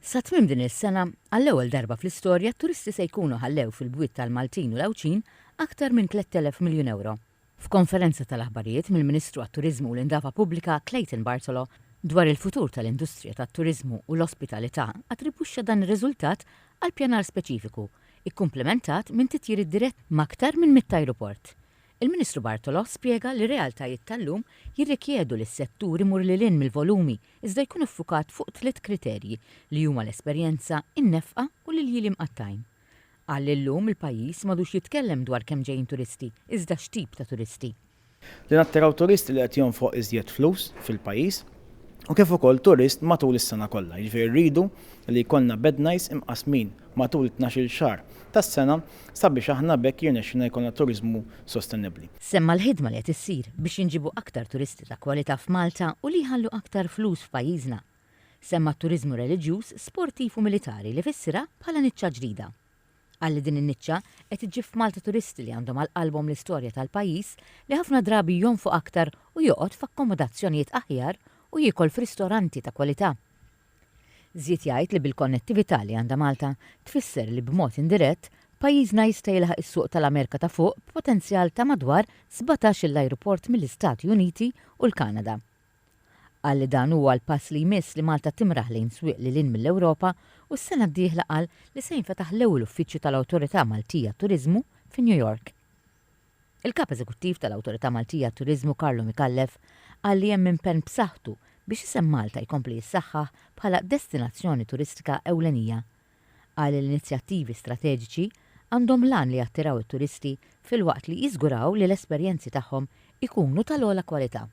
Sa tmiem din is-sena, għall-ewwel darba fl-istorja turisti se jkunu ħallew fil-bwiet tal-Maltin u l-Awċin aktar minn 3,000 miljun euro. F'konferenza tal-aħbarijiet mill-Ministru għat-Turiżmu u l-Indafa Pubblika Clayton Bartolo dwar il-futur tal-industrija tat-turiżmu u l-ospitalità attribuxxa dan ir-riżultat għal pjanar speċifiku, ikkumplementat minn titjiriet dirett m'aktar minn mit-ajruport. Il-Ministru Bartolo spjega li realtajiet tal-lum jirrikjedu li s-settur imur lil mill-volumi iżda jkun iffukat fuq 3 kriterji li huma l-esperjenza, in-nefqa u l-iljili mqattajn. Għal illum il-pajjiż m'għadux jitkellem dwar kemm ġejjin turisti, iżda x'tip ta' turisti. Li nattiraw turisti li qed jonfoq iżjed flus fil-pajjiż u kif ukoll turist matul is-sena kollha. Jiġifieri rridu li jkollna bed nights imqasmin matul 12-il xahar tas-sena sabiex aħna bekk jirnexxina jkollna turiżmu sostenibbli. Semma l-ħidma li qed issir biex jinġibu aktar turisti ta' kwalità f'Malta u li jħallu aktar flus f'pajjiżna. Semma t-turiżmu reliġjuż, sportiv u militari li fissira bħala niċċa ġdida. Għalli din in-niċċa qed iġġib f'Malta turisti li għandhom għall-qalbhom l-istorja tal-pajjiż li ħafna drabi jonfu aktar u joqgħod f'akkomodazzjonijiet aħjar u jiekol f'ristoranti ta' kwalità. Żied jgħid li bil-konnettività li għandha Malta tfisser li b'mod indirett pajjiżna jista' jilħaq is-suq tal-Amerika ta' fuq b'potenzjal ta' madwar 17 l-ajruport mill-Istati Uniti u l-Kanada. Għalli dan huwa l-pass li jmiss li Malta timraħ lejn swieq li lin mill-Ewropa u s-sena d-dieħla qal li se jinfetaħ l-ewwel uffiċċju tal-Awtorità Maltija Turiżmu fi New York. Il-kap eżekuttiv tal-Awtorità Maltija Turiżmu Karlo Mikallef qal li hemm impenn b'saħħtu biex isem Malta jkompli jissaħħaħ bħala destinazzjoni turistika ewlenija. Qal l-inizjattivi strateġiċi għandhom lan li jattiraw it-turisti fil-waqt li jiżguraw li l-esperjenzi tagħhom ikunu tal-ogħla kwalità.